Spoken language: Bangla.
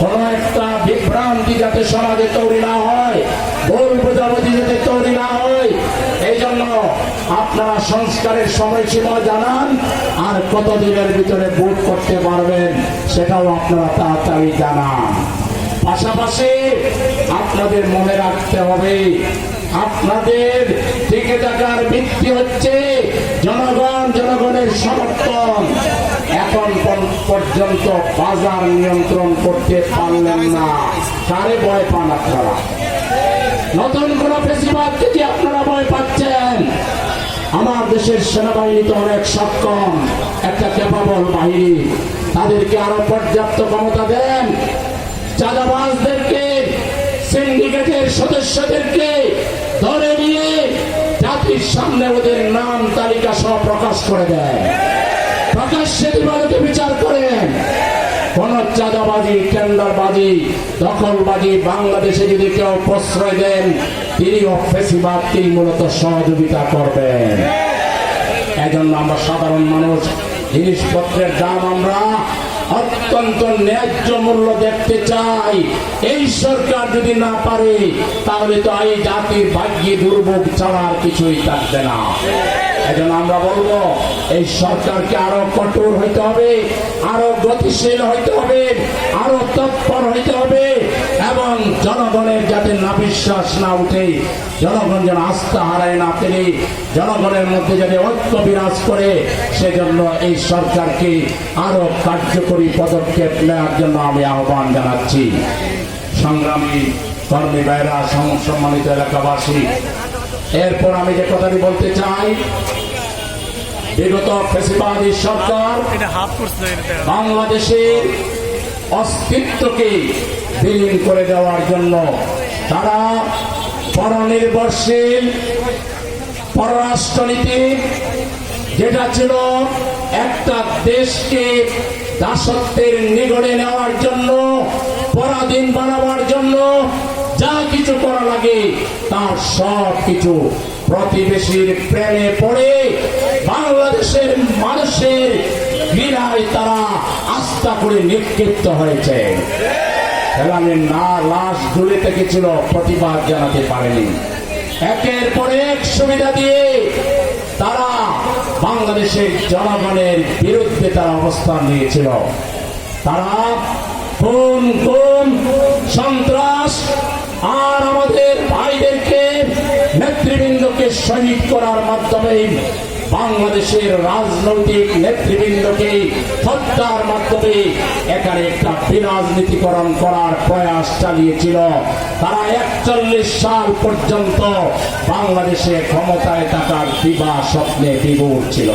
কোন একটা বিভ্রান্তি যাতে সমাজে তৈরি না হয়, ভুল বোঝাবুঝি যাতে তৈরি না হয়, এই জন্য আপনারা সংস্কারের সময়সীমা জানান, আর কতদিনের ভিতরে ভোট করতে পারবেন সেটাও আপনারা তাড়াতাড়ি জানান। পাশাপাশি আপনাদের মনে রাখতে হবে, আপনাদের টিকে থাকার ভিত্তি হচ্ছে জনগণ, জনগণের সমর্থন। এখন পর্যন্ত বাজার নিয়ন্ত্রণ করতে পারলেন না, কারে ভয় পান আপনারা? নতুন কোন ফেসিবাদ থেকে আপনারা ভয় পাচ্ছেন? আমার দেশের সেনাবাহিনী তো অনেক সক্ষম, একটা ক্যাপাবল বাহিনী, তাদেরকে আরো পর্যাপ্ত ক্ষমতা দেন। চাঁদাবাজদেরকে, সিন্ডিকেটের সদস্যদেরকে ধরে নিয়ে জাতির সামনে ওদের নাম তালিকা সহ প্রকাশ করে দেন, প্রকাশ্যে দিবালোকে বিচার করেন। কোন চাঁদাবাজি, টেন্ডারবাজি, দখলবাজি বাংলাদেশে যদি কেউ প্রশ্রয় দেন, তিনিও ফেসিবাদকেই মূলত সহযোগিতা করবেন। এজন্য আমরা সাধারণ মানুষ জিনিসপত্রের দাম আমরা অত্যন্ত ন্যায্য মূল্য দেখতে চাই। এই সরকার যদি না পারে, তাহলে তো এই জাতির ভাগ্যে দুর্ভোগ ছাড়া আর কিছুই থাকবে না। এজন্য আমরা বলবো, এই সরকারকে আরো কঠোর হইতে হবে, আরো গতিশীল হইতে হবে, আরো তৎপর হইতে হবে, এবং জনগণের যাতে না বিশ্বাস না উঠে, জনগণ যেন আস্থা হারায় না ফেলে, জনগণের মধ্যে যাতে ঐক্য বিরাজ করে, সেজন্য এই সরকারকে আরো কার্যকরী পদক্ষেপ নেওয়ার জন্য আমি আহ্বান জানাচ্ছি। সংগ্রামী কর্মী ভাইরা, সম্মানিত এলাকাবাসী, এরপর আমি যে কথাটি বলতে চাই, বিগত ফ্যাসিবাদী সরকার বাংলাদেশের অস্তিত্বকে বিলীন করে দেওয়ার জন্য তারা পরনির্ভরশীল পররাষ্ট্রনীতি, যেটা ছিল একটা দেশকে দাসত্বের নিগড়ে নেওয়ার জন্য, পরাধীন বানাবার জন্য যা কিছু করা লাগে তার সব কিছু প্রতিবেশীর প্রেমে পড়ে বাংলাদেশের মানুষের ঘৃণায় তারা আস্থা করে নিক্ষিপ্ত হয়েছে। সেলামের না লাশ ঝুলে থেকেছিল, প্রতিবাদ জানাতে পারেনি। একের পর এক সুবিধা দিয়ে তারা বাংলাদেশের জনগণের বিরুদ্ধে তারা অবস্থান নিয়েছিল। তারা খুন, গুম, সন্ত্রাস আর আমাদের ভাইদেরকে, নেতৃবৃন্দকে শহীদ করার মাধ্যমে বাংলাদেশের রাজনৈতিক নেতৃবৃন্দকে হত্যার মাধ্যমে এখানে একটা বিরাজনীতিকরণ করার প্রয়াস চালিয়েছিল। তারা 41 সাল পর্যন্ত বাংলাদেশে ক্ষমতায় থাকার দিবা স্বপ্নে বিভোর ছিল।